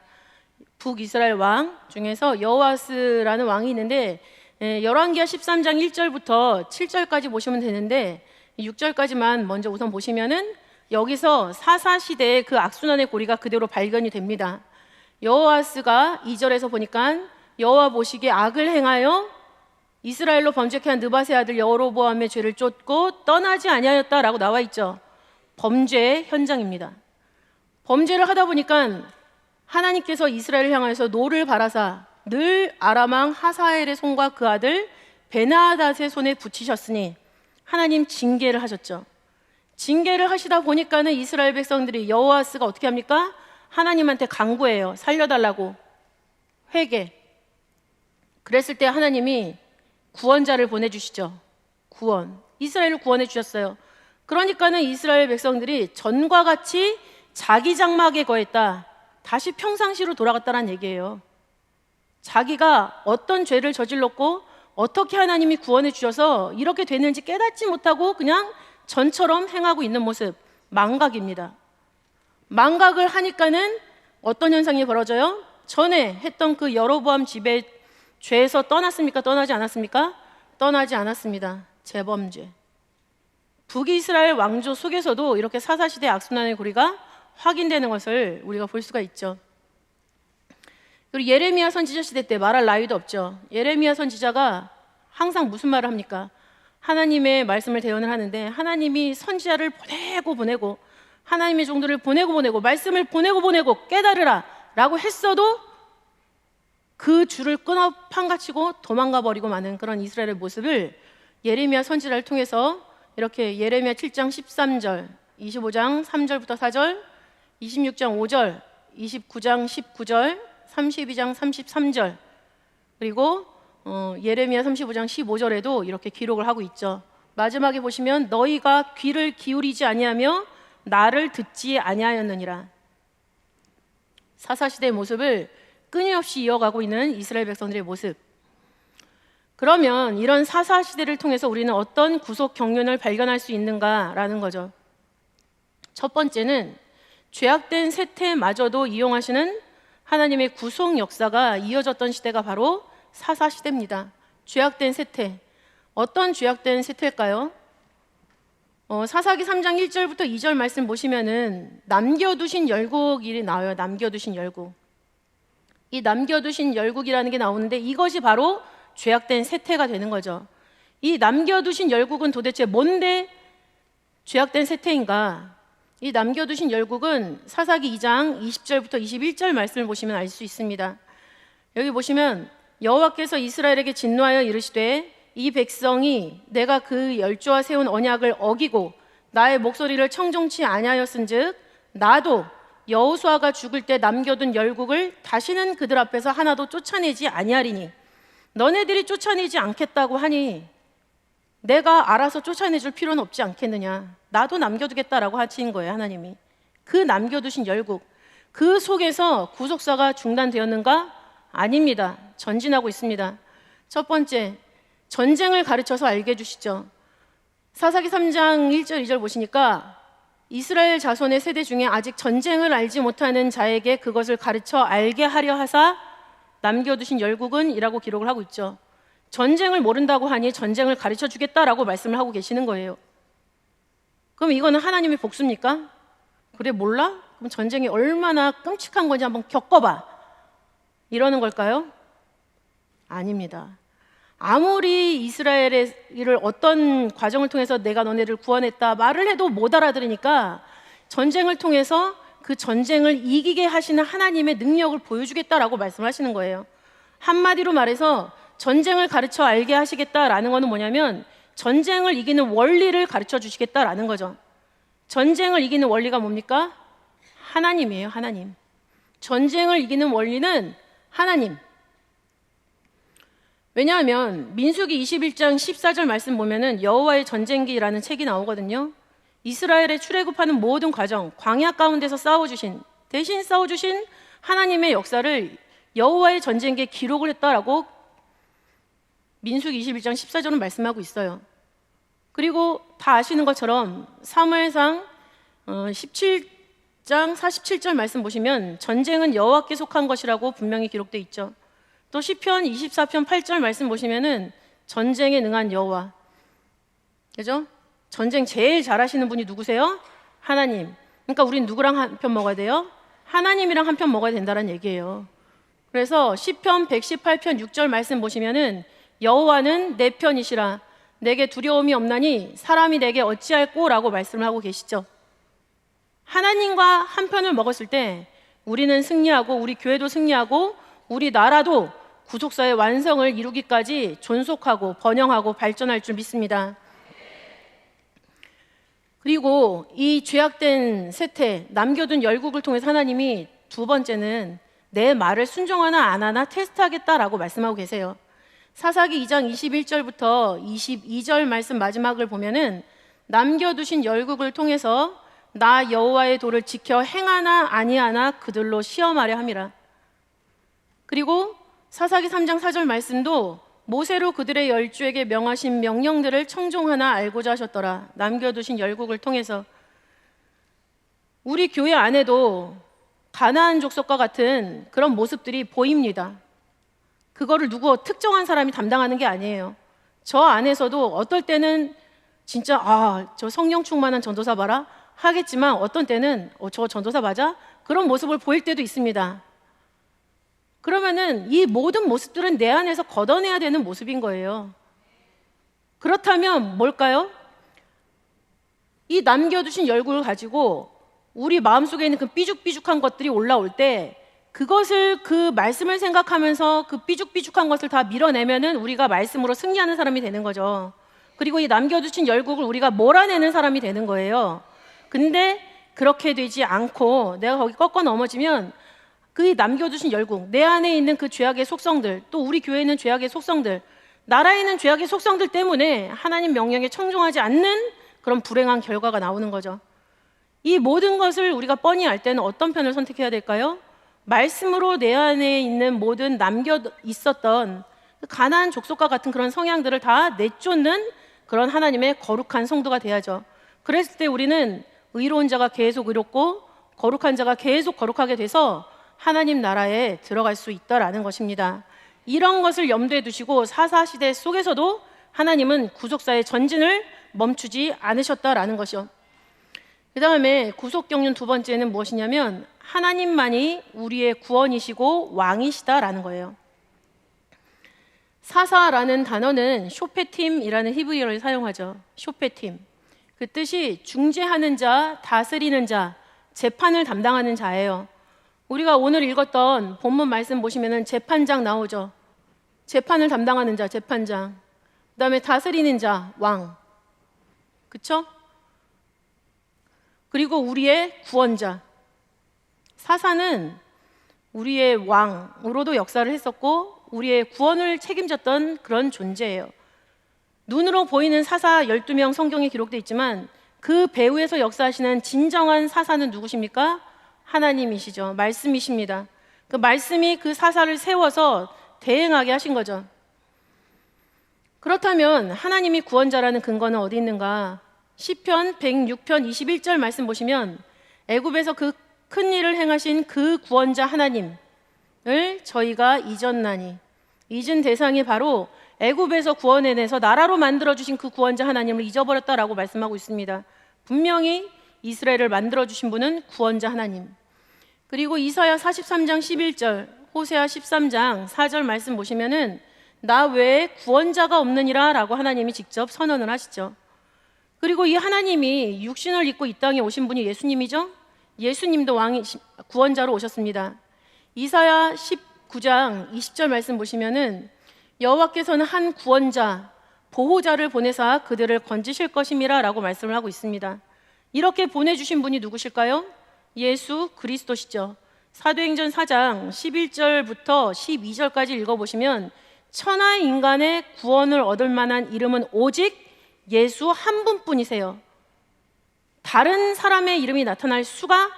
북이스라엘 왕 중에서 여호아스라는 왕이 있는데 열왕기하 13장 1절부터 7절까지 보시면 되는데 6절까지만 먼저 우선 보시면은 여기서 사사시대의 그 악순환의 고리가 그대로 발견이 됩니다. 여호아스가 2절에서 보니까 여호와 보시기에 악을 행하여 이스라엘로 범죄케 한 느밧의 아들 여로보암의 죄를 쫓고 떠나지 아니하였다라고 나와 있죠. 범죄의 현장입니다. 범죄를 하다 보니까 하나님께서 이스라엘을 향하여서 노를 바라사 늘 아람 왕 하사엘의 손과 그 아들 베나닷의 손에 붙이셨으니 하나님 징계를 하셨죠. 징계를 하시다 보니까는 이스라엘 백성들이 여호아스가 어떻게 합니까? 하나님한테 간구해요. 살려달라고. 회개. 그랬을 때 하나님이 구원자를 보내주시죠. 구원. 이스라엘을 구원해 주셨어요. 그러니까는 이스라엘 백성들이 전과 같이 자기 장막에 거했다. 다시 평상시로 돌아갔다는 얘기예요. 자기가 어떤 죄를 저질렀고 어떻게 하나님이 구원해 주셔서 이렇게 됐는지 깨닫지 못하고 그냥 전처럼 행하고 있는 모습, 망각입니다. 망각을 하니까는 어떤 현상이 벌어져요? 전에 했던 그 여로보암 집의 죄에서 떠났습니까? 떠나지 않았습니까? 떠나지 않았습니다. 재범죄. 북이스라엘 왕조 속에서도 이렇게 사사시대 악순환의 고리가 확인되는 것을 우리가 볼 수가 있죠. 그리고 예레미야 선지자 시대 때 말할 나위도 없죠. 예레미야 선지자가 항상 무슨 말을 합니까? 하나님의 말씀을 대언을 하는데 하나님이 선지자를 보내고 하나님의 종들을 보내고 말씀을 보내고 깨달으라 라고 했어도 그 줄을 끊어 판가치고 도망가 버리고 마는 그런 이스라엘의 모습을 예레미야 선지자를 통해서 이렇게 예레미야 7장 13절, 25장 3절부터 4절, 26장 5절, 29장 19절, 32장 33절, 그리고 예레미야 35장 15절에도 이렇게 기록을 하고 있죠. 마지막에 보시면 너희가 귀를 기울이지 아니하며 나를 듣지 아니하였느니라. 사사시대의 모습을 끊임없이 이어가고 있는 이스라엘 백성들의 모습. 그러면 이런 사사시대를 통해서 우리는 어떤 구속 경륜을 발견할 수 있는가라는 거죠. 첫 번째는 죄악된 세태마저도 이용하시는 하나님의 구속 역사가 이어졌던 시대가 바로 사사시대입니다. 죄악된 세태. 어떤 죄악된 세태일까요? 사사기 3장 1절부터 2절 말씀 보시면은 남겨두신 열국이 나와요. 남겨두신 열국. 이 남겨두신 열국이라는 게 나오는데 이것이 바로 죄악된 세태가 되는 거죠. 이 남겨두신 열국은 도대체 뭔데 죄악된 세태인가? 이 남겨두신 열국은 사사기 2장 20절부터 21절 말씀을 보시면 알 수 있습니다. 여기 보시면 여호와께서 이스라엘에게 진노하여 이르시되 이 백성이 내가 그 열조와 세운 언약을 어기고 나의 목소리를 청종치 아니하였은즉 나도 여호수아가 죽을 때 남겨둔 열국을 다시는 그들 앞에서 하나도 쫓아내지 아니하리니 너네들이 쫓아내지 않겠다고 하니 내가 알아서 쫓아내줄 필요는 없지 않겠느냐. 나도 남겨두겠다라고 하신 거예요. 하나님이. 그 남겨두신 열국, 그 속에서 구속사가 중단되었는가? 아닙니다. 전진하고 있습니다. 첫 번째, 전쟁을 가르쳐서 알게 해주시죠. 사사기 3장 1절 2절 보시니까 이스라엘 자손의 세대 중에 아직 전쟁을 알지 못하는 자에게 그것을 가르쳐 알게 하려 하사 남겨두신 열국은 이라고 기록을 하고 있죠. 전쟁을 모른다고 하니 전쟁을 가르쳐 주겠다라고 말씀을 하고 계시는 거예요. 그럼 이거는 하나님의 복수입니까? 그래 몰라? 그럼 전쟁이 얼마나 끔찍한 건지 한번 겪어봐. 이러는 걸까요? 아닙니다. 아무리 이스라엘의 일을 어떤 과정을 통해서 내가 너네를 구원했다 말을 해도 못 알아들으니까 전쟁을 통해서 그 전쟁을 이기게 하시는 하나님의 능력을 보여주겠다라고 말씀하시는 거예요. 한마디로 말해서 전쟁을 가르쳐 알게 하시겠다라는 것은 뭐냐면 전쟁을 이기는 원리를 가르쳐 주시겠다라는 거죠. 전쟁을 이기는 원리가 뭡니까? 하나님이에요. 하나님. 전쟁을 이기는 원리는 하나님. 왜냐하면 민수기 21장 14절 말씀 보면은 여호와의 전쟁기라는 책이 나오거든요. 이스라엘의 출애굽하는 모든 과정, 광야 가운데서 싸워주신 대신 싸워주신 하나님의 역사를 여호와의 전쟁기에 기록을 했다라고 민수기 21장 14절은 말씀하고 있어요. 그리고 다 아시는 것처럼 사무엘상 17장 47절 말씀 보시면 전쟁은 여호와께 속한 것이라고 분명히 기록되어 있죠. 또 시편 24편 8절 말씀 보시면은 전쟁에 능한 여호와, 그죠? 전쟁 제일 잘하시는 분이 누구세요? 하나님. 그러니까 우린 누구랑 한 편 먹어야 돼요? 하나님이랑 한 편 먹어야 된다는 얘기예요. 그래서 시편 118편 6절 말씀 보시면은 여호와는 내 편이시라 내게 두려움이 없나니 사람이 내게 어찌할꼬 라고 말씀을 하고 계시죠. 하나님과 한 편을 먹었을 때 우리는 승리하고 우리 교회도 승리하고 우리 나라도 구속사의 완성을 이루기까지 존속하고 번영하고 발전할 줄 믿습니다. 그리고 이 죄악된 세태, 남겨둔 열국을 통해서 하나님이 두 번째는 내 말을 순종하나 안 하나 테스트하겠다라고 말씀하고 계세요. 사사기 2장 21절부터 22절 말씀 마지막을 보면은 남겨두신 열국을 통해서 나 여호와의 도를 지켜 행하나 아니하나 그들로 시험하려 함이라. 그리고 사사기 3장 4절 말씀도 모세로 그들의 열주에게 명하신 명령들을 청종하나 알고자 하셨더라. 남겨두신 열국을 통해서 우리 교회 안에도 가나안 족속과 같은 그런 모습들이 보입니다. 그거를 누구 특정한 사람이 담당하는 게 아니에요. 저 안에서도 어떨 때는 진짜 저 성령 충만한 전도사 봐라 하겠지만 어떤 때는 저 전도사 맞아? 그런 모습을 보일 때도 있습니다. 그러면은 이 모든 모습들은 내 안에서 걷어내야 되는 모습인 거예요. 그렇다면 뭘까요? 이 남겨두신 열국을 가지고 우리 마음속에 있는 그 삐죽삐죽한 것들이 올라올 때 그것을 그 말씀을 생각하면서 그 삐죽삐죽한 것을 다 밀어내면은 우리가 말씀으로 승리하는 사람이 되는 거죠. 그리고 이 남겨두신 열국을 우리가 몰아내는 사람이 되는 거예요. 근데 그렇게 되지 않고 내가 거기 꺾어 넘어지면 그 남겨두신 열국, 내 안에 있는 그 죄악의 속성들, 또 우리 교회에 있는 죄악의 속성들, 나라에 있는 죄악의 속성들 때문에 하나님 명령에 청종하지 않는 그런 불행한 결과가 나오는 거죠. 이 모든 것을 우리가 뻔히 알 때는 어떤 편을 선택해야 될까요? 말씀으로 내 안에 있는 모든 남겨 있었던 가나안 족속과 같은 그런 성향들을 다 내쫓는 그런 하나님의 거룩한 성도가 돼야죠. 그랬을 때 우리는 의로운 자가 계속 의롭고 거룩한 자가 계속 거룩하게 돼서 하나님 나라에 들어갈 수 있다라는 것입니다. 이런 것을 염두에 두시고 사사시대 속에서도 하나님은 구속사의 전진을 멈추지 않으셨다라는 것이요. 그 다음에 구속경륜 두 번째는 무엇이냐면 하나님만이 우리의 구원이시고 왕이시다라는 거예요. 사사라는 단어는 쇼페팀이라는 히브리어를 사용하죠. 쇼페팀. 그 뜻이 중재하는 자, 다스리는 자, 재판을 담당하는 자예요. 우리가 오늘 읽었던 본문 말씀 보시면은 재판장 나오죠. 재판을 담당하는 자, 재판장. 그 다음에 다스리는 자, 왕. 그쵸? 그리고 우리의 구원자. 사사는 우리의 왕으로도 역사를 했었고 우리의 구원을 책임졌던 그런 존재예요. 눈으로 보이는 사사 12명 성경에 기록되어 있지만 그 배후에서 역사하시는 진정한 사사는 누구십니까? 하나님이시죠. 말씀이십니다. 그 말씀이 그 사사를 세워서 대행하게 하신 거죠. 그렇다면 하나님이 구원자라는 근거는 어디 있는가? 시편 106편 21절 말씀 보시면 애굽에서 그 큰 일을 행하신 그 구원자 하나님을 저희가 잊었나니, 잊은 대상이 바로 애굽에서 구원해내서 나라로 만들어주신 그 구원자 하나님을 잊어버렸다라고 말씀하고 있습니다. 분명히 이스라엘을 만들어주신 분은 구원자 하나님. 그리고 이사야 43장 11절, 호세아 13장 4절 말씀 보시면은 나 외에 구원자가 없느니라 라고 하나님이 직접 선언을 하시죠. 그리고 이 하나님이 육신을 입고 이 땅에 오신 분이 예수님이죠. 예수님도 구원자로 오셨습니다. 이사야 19장 20절 말씀 보시면은 여호와께서는 한 구원자, 보호자를 보내사 그들을 건지실 것임이라 라고 말씀을 하고 있습니다. 이렇게 보내주신 분이 누구실까요? 예수 그리스도시죠. 사도행전 4장 11절부터 12절까지 읽어보시면 천하의 인간의 구원을 얻을 만한 이름은 오직 예수 한 분뿐이세요. 다른 사람의 이름이 나타날 수가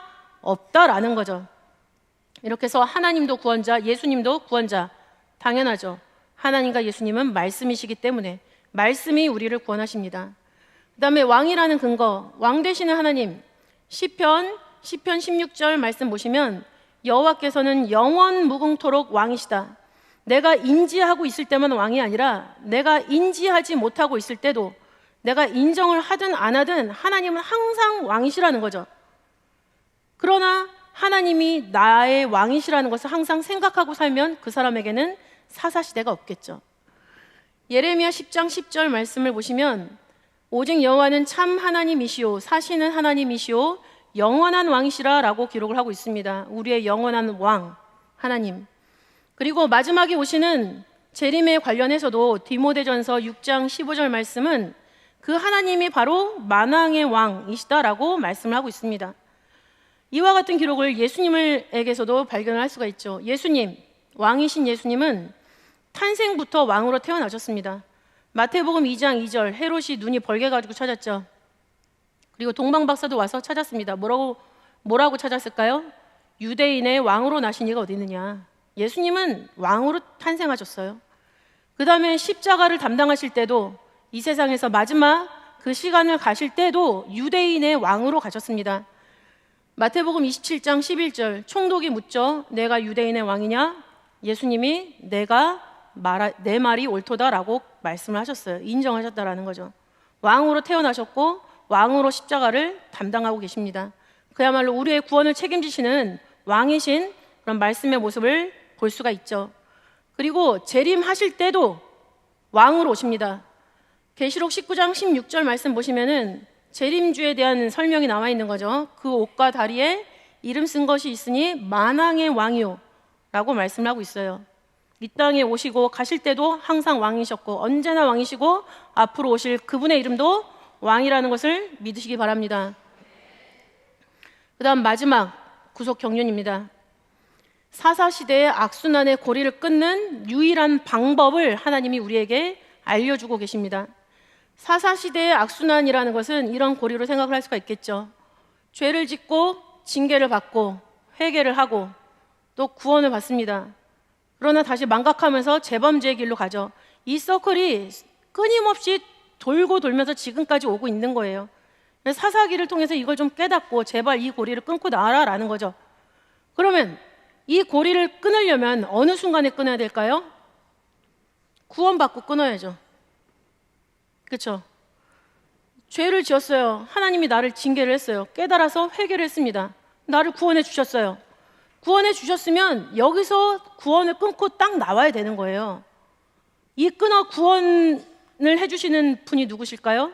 없다라는 거죠. 이렇게 해서 하나님도 구원자, 예수님도 구원자. 당연하죠. 하나님과 예수님은 말씀이시기 때문에 말씀이 우리를 구원하십니다. 그 다음에 왕이라는 근거, 왕 되시는 하나님. 시편 16절 말씀 보시면 여호와께서는 영원 무궁토록 왕이시다. 내가 인지하고 있을 때만 왕이 아니라 내가 인지하지 못하고 있을 때도, 내가 인정을 하든 안 하든 하나님은 항상 왕이시라는 거죠. 그러나 하나님이 나의 왕이시라는 것을 항상 생각하고 살면 그 사람에게는 사사시대가 없겠죠. 예레미야 10장 10절 말씀을 보시면 오직 여호와는 참 하나님이시오 사시는 하나님이시오 영원한 왕이시라 라고 기록을 하고 있습니다. 우리의 영원한 왕 하나님. 그리고 마지막에 오시는 재림에 관련해서도 디모데전서 6장 15절 말씀은 그 하나님이 바로 만왕의 왕이시다라고 말씀을 하고 있습니다. 이와 같은 기록을 예수님에게서도 발견을 할 수가 있죠. 예수님, 왕이신 예수님은 탄생부터 왕으로 태어나셨습니다. 마태복음 2장 2절, 헤롯이 눈이 벌게 가지고 찾았죠. 그리고 동방박사도 와서 찾았습니다. 뭐라고 찾았을까요? 유대인의 왕으로 나신 이가 어디 있느냐. 예수님은 왕으로 탄생하셨어요. 그 다음에 십자가를 담당하실 때도, 이 세상에서 마지막 그 시간을 가실 때도 유대인의 왕으로 가셨습니다. 마태복음 27장 11절, 총독이 묻죠. 내가 유대인의 왕이냐? 예수님이 내 말이 옳도다라고 말씀을 하셨어요. 인정하셨다라는 거죠. 왕으로 태어나셨고 왕으로 십자가를 담당하고 계십니다. 그야말로 우리의 구원을 책임지시는 왕이신 그런 말씀의 모습을 볼 수가 있죠. 그리고 재림하실 때도 왕으로 오십니다. 계시록 19장 16절 말씀 보시면은 재림주에 대한 설명이 나와 있는 거죠. 그 옷과 다리에 이름 쓴 것이 있으니 만왕의 왕이요 라고 말씀을 하고 있어요. 이 땅에 오시고 가실 때도 항상 왕이셨고 언제나 왕이시고 앞으로 오실 그분의 이름도 왕이라는 것을 믿으시기 바랍니다. 그 다음 마지막 구속 경륜입니다. 사사시대의 악순환의 고리를 끊는 유일한 방법을 하나님이 우리에게 알려주고 계십니다. 사사시대의 악순환이라는 것은 이런 고리로 생각을 할 수가 있겠죠. 죄를 짓고 징계를 받고 회개를 하고 또 구원을 받습니다. 그러나 다시 망각하면서 재범죄의 길로 가죠. 이 서클이 끊임없이 돌고 돌면서 지금까지 오고 있는 거예요. 사사기를 통해서 이걸 좀 깨닫고 제발 이 고리를 끊고 나와라라는 거죠. 그러면 이 고리를 끊으려면 어느 순간에 끊어야 될까요? 구원받고 끊어야죠. 그렇죠? 죄를 지었어요. 하나님이 나를 징계를 했어요. 깨달아서 회개를 했습니다. 나를 구원해 주셨어요. 구원해 주셨으면 여기서 구원을 끊고 딱 나와야 되는 거예요. 이 끊어 구원을 해주시는 분이 누구실까요?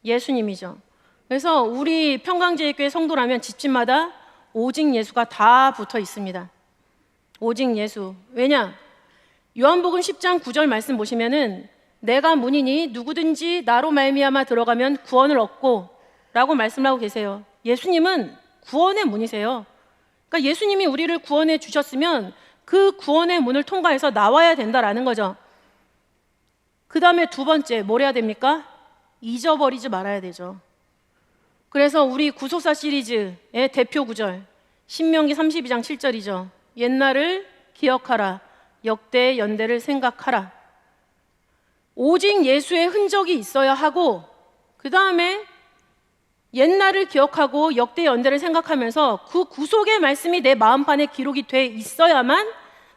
예수님이죠. 그래서 우리 평강제일교회 성도라면 집집마다 오직 예수가 다 붙어 있습니다. 오직 예수. 왜냐? 요한복음 10장 9절 말씀 보시면은 내가 문이니 누구든지 나로 말미암아 들어가면 구원을 얻고 라고 말씀을 하고 계세요. 예수님은 구원의 문이세요. 그러니까 예수님이 우리를 구원해 주셨으면 그 구원의 문을 통과해서 나와야 된다라는 거죠. 그 다음에 두 번째 뭘 해야 됩니까? 잊어버리지 말아야 되죠. 그래서 우리 구속사 시리즈의 대표 구절 신명기 32장 7절이죠. 옛날을 기억하라 역대의 연대를 생각하라. 오직 예수의 흔적이 있어야 하고 그 다음에 옛날을 기억하고 역대 연대를 생각하면서 그 구속의 말씀이 내 마음판에 기록이 돼 있어야만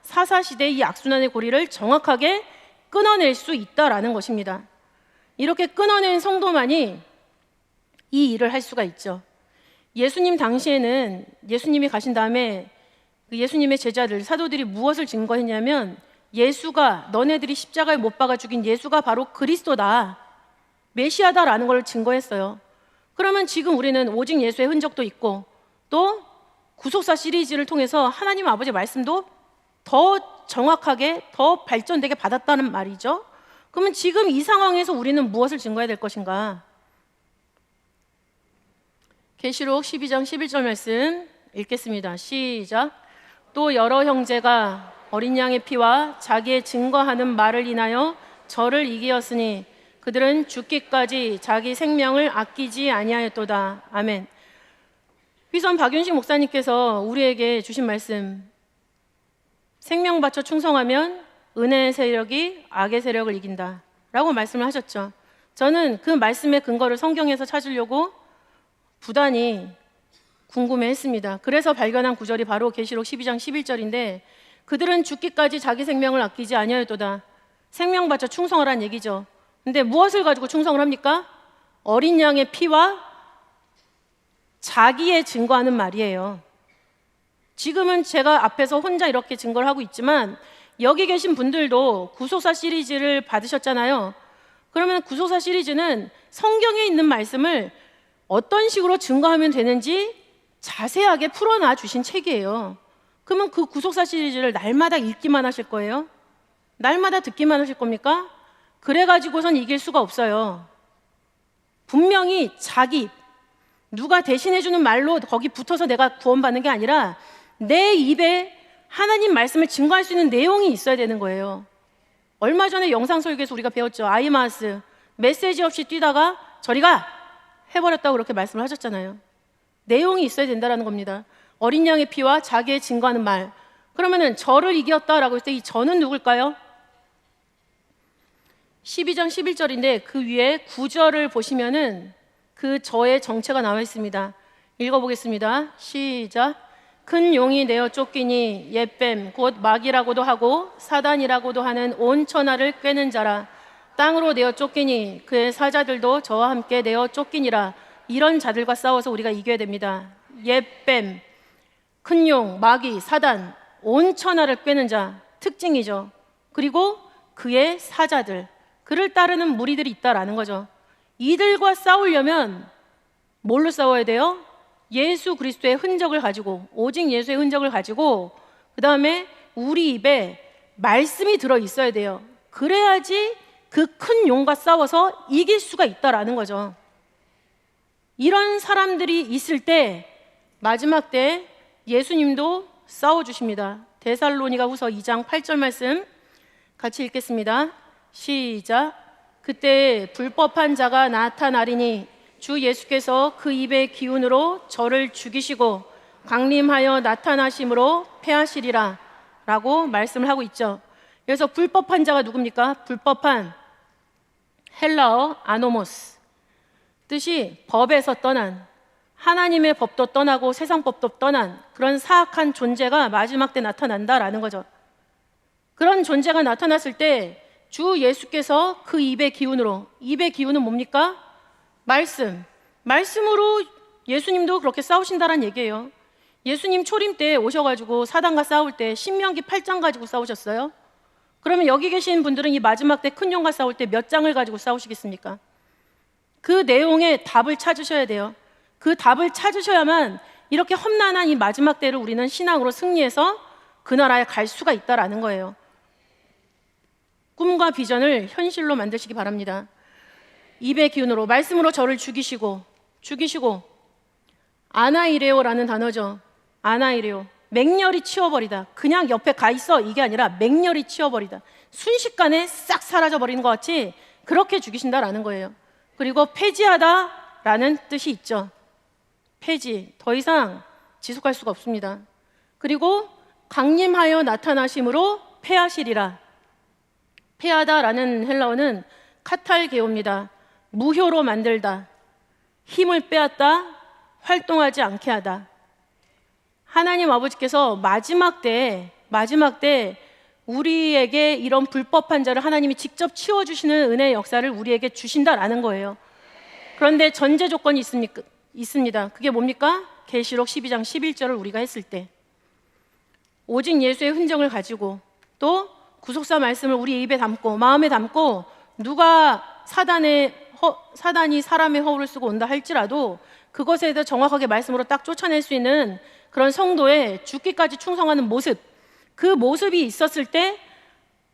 사사시대의 이 악순환의 고리를 정확하게 끊어낼 수 있다라는 것입니다. 이렇게 끊어낸 성도만이 이 일을 할 수가 있죠. 예수님 당시에는 예수님이 가신 다음에 그 예수님의 제자들 사도들이 무엇을 증거했냐면 예수가 너네들이 십자가에 못 박아 죽인 예수가 바로 그리스도다 메시아다라는 걸 증거했어요. 그러면 지금 우리는 오직 예수의 흔적도 있고 또 구속사 시리즈를 통해서 하나님 아버지 말씀도 더 정확하게 더 발전되게 받았다는 말이죠. 그러면 지금 이 상황에서 우리는 무엇을 증거해야 될 것인가? 계시록 12장 11절 말씀 읽겠습니다. 시작. 또 여러 형제가 어린 양의 피와 자기의 증거하는 말을 인하여 저를 이기었으니 그들은 죽기까지 자기 생명을 아끼지 아니하였도다. 아멘. 휘선 박윤식 목사님께서 우리에게 주신 말씀, 생명 바쳐 충성하면 은혜의 세력이 악의 세력을 이긴다 라고 말씀을 하셨죠. 저는 그 말씀의 근거를 성경에서 찾으려고 부단히 궁금해했습니다. 그래서 발견한 구절이 바로 계시록 12장 11절인데, 그들은 죽기까지 자기 생명을 아끼지 아니하였도다. 생명 바쳐 충성하라는 얘기죠. 근데 무엇을 가지고 충성을 합니까? 어린 양의 피와 자기의 증거하는 말이에요. 지금은 제가 앞에서 혼자 이렇게 증거를 하고 있지만 여기 계신 분들도 구속사 시리즈를 받으셨잖아요. 그러면 구속사 시리즈는 성경에 있는 말씀을 어떤 식으로 증거하면 되는지 자세하게 풀어놔 주신 책이에요. 그러면 그 구속사 시리즈를 날마다 읽기만 하실 거예요? 날마다 듣기만 하실 겁니까? 그래가지고선 이길 수가 없어요. 분명히 자기, 누가 대신해주는 말로 거기 붙어서 내가 구원받는 게 아니라 내 입에 하나님 말씀을 증거할 수 있는 내용이 있어야 되는 거예요. 얼마 전에 영상 설교에서 우리가 배웠죠. 아이마스, 메시지 없이 뛰다가 저리가 해버렸다고 그렇게 말씀을 하셨잖아요. 내용이 있어야 된다는 겁니다. 어린 양의 피와 자기의 증거하는 말. 그러면은 저를 이겼다라고 했을 때 이 저는 누굴까요? 12장 11절인데 그 위에 9절을 보시면은 그 저의 정체가 나와 있습니다. 읽어보겠습니다. 시작. 큰 용이 내어 쫓기니 옛뱀 곧 마귀라고도 하고 사단이라고도 하는 온 천하를 꿰는 자라. 땅으로 내어 쫓기니 그의 사자들도 저와 함께 내어 쫓기니라. 이런 자들과 싸워서 우리가 이겨야 됩니다. 옛뱀, 큰 용, 마귀, 사단, 온 천하를 꿰는 자, 특징이죠. 그리고 그의 사자들, 그를 따르는 무리들이 있다라는 거죠. 이들과 싸우려면 뭘로 싸워야 돼요? 예수 그리스도의 흔적을 가지고, 오직 예수의 흔적을 가지고, 그 다음에 우리 입에 말씀이 들어 있어야 돼요. 그래야지 그 큰 용과 싸워서 이길 수가 있다라는 거죠. 이런 사람들이 있을 때 마지막 때 예수님도 싸워주십니다. 데살로니가 후서 2장 8절 말씀 같이 읽겠습니다. 시작. 그때 불법한 자가 나타나리니 주 예수께서 그 입의 기운으로 저를 죽이시고 강림하여 나타나심으로 패하시리라 라고 말씀을 하고 있죠. 그래서 불법한 자가 누굽니까? 불법한, 헬라어 아노모스, 뜻이 법에서 떠난, 하나님의 법도 떠나고 세상 법도 떠난 그런 사악한 존재가 마지막 때 나타난다라는 거죠. 그런 존재가 나타났을 때 주 예수께서 그 입의 기운으로, 입의 기운은 뭡니까? 말씀으로 예수님도 그렇게 싸우신다라는 얘기예요. 예수님 초림 때 오셔가지고 사단과 싸울 때 신명기 8장 가지고 싸우셨어요? 그러면 여기 계신 분들은 이 마지막 때 큰 용과 싸울 때 몇 장을 가지고 싸우시겠습니까? 그 내용의 답을 찾으셔야 돼요. 그 답을 찾으셔야만 이렇게 험난한 이 마지막 때를 우리는 신앙으로 승리해서 그 나라에 갈 수가 있다라는 거예요. 꿈과 비전을 현실로 만드시기 바랍니다. 입의 기운으로, 말씀으로 저를 죽이시고 아나이레오라는 단어죠. 아나이레오, 맹렬히 치워버리다. 그냥 옆에 가 있어 이게 아니라 맹렬히 치워버리다. 순식간에 싹 사라져버리는 것 같이 그렇게 죽이신다라는 거예요. 그리고 폐지하다라는 뜻이 있죠. 폐지, 더 이상 지속할 수가 없습니다. 그리고 강림하여 나타나심으로 패하시리라. 패하다라는 헬라어는 카탈게오입니다. 무효로 만들다, 힘을 빼앗다, 활동하지 않게 하다. 하나님 아버지께서 마지막 때 우리에게 이런 불법한 자를 하나님이 직접 치워주시는 은혜의 역사를 우리에게 주신다라는 거예요. 그런데 전제 조건이 있습니다. 그게 뭡니까? 계시록 12장 11절을 우리가 했을 때 오직 예수의 흔적을 가지고 또 구속사 말씀을 우리 입에 담고 마음에 담고 누가 사단이 사람의 허울을 쓰고 온다 할지라도 그것에 대해 정확하게 말씀으로 딱 쫓아낼 수 있는 그런 성도의 죽기까지 충성하는 모습, 그 모습이 있었을 때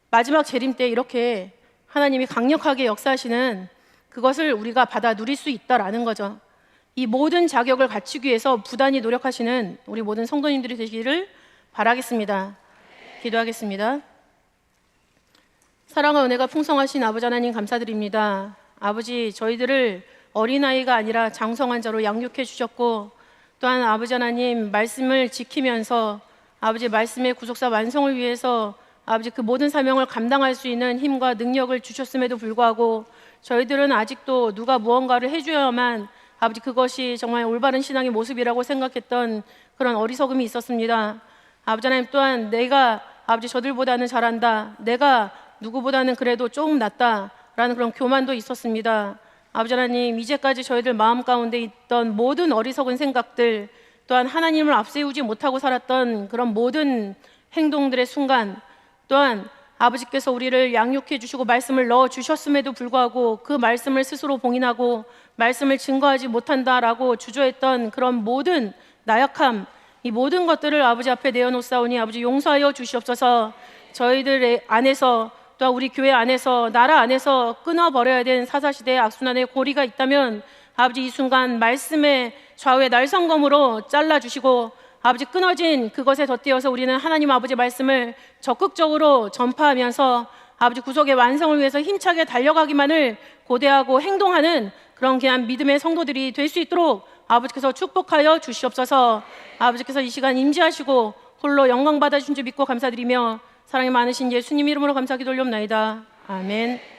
마지막 재림 때 이렇게 하나님이 강력하게 역사하시는 그것을 우리가 받아 누릴 수 있다라는 거죠. 이 모든 자격을 갖추기 위해서 부단히 노력하시는 우리 모든 성도님들이 되시기를 바라겠습니다. 기도하겠습니다. 사랑과 은혜가 풍성하신 아버지 하나님 감사드립니다. 아버지, 저희들을 어린아이가 아니라 장성한 자로 양육해 주셨고 또한 아버지 하나님 말씀을 지키면서 아버지 말씀의 구속사 완성을 위해서 아버지 그 모든 사명을 감당할 수 있는 힘과 능력을 주셨음에도 불구하고 저희들은 아직도 누가 무언가를 해줘야만 아버지 그것이 정말 올바른 신앙의 모습이라고 생각했던 그런 어리석음이 있었습니다. 아버지 하나님 또한 내가 아버지 저들보다는 잘한다, 내가 누구보다는 그래도 조금 낫다라는 그런 교만도 있었습니다. 아버지 하나님, 이제까지 저희들 마음 가운데 있던 모든 어리석은 생각들, 또한 하나님을 앞세우지 못하고 살았던 그런 모든 행동들의 순간, 또한 아버지께서 우리를 양육해 주시고 말씀을 넣어 주셨음에도 불구하고 그 말씀을 스스로 봉인하고 말씀을 증거하지 못한다라고 주저했던 그런 모든 나약함, 이 모든 것들을 아버지 앞에 내어놓사오니 아버지 용서하여 주시옵소서. 저희들 안에서 또한 우리 교회 안에서 나라 안에서 끊어버려야 되는 사사시대의 악순환의 고리가 있다면 아버지 이 순간 말씀의 좌우의 날성검으로 잘라주시고 아버지 끊어진 그것에 덧대어서 우리는 하나님 아버지 말씀을 적극적으로 전파하면서 아버지 구속의 완성을 위해서 힘차게 달려가기만을 고대하고 행동하는 그런 귀한 믿음의 성도들이 될 수 있도록 아버지께서 축복하여 주시옵소서. 아버지께서 이 시간 임재하시고 홀로 영광 받아주신 줄 믿고 감사드리며 사랑이 많으신 예수님 이름으로 감사 기도 올려옵나이다. 아멘.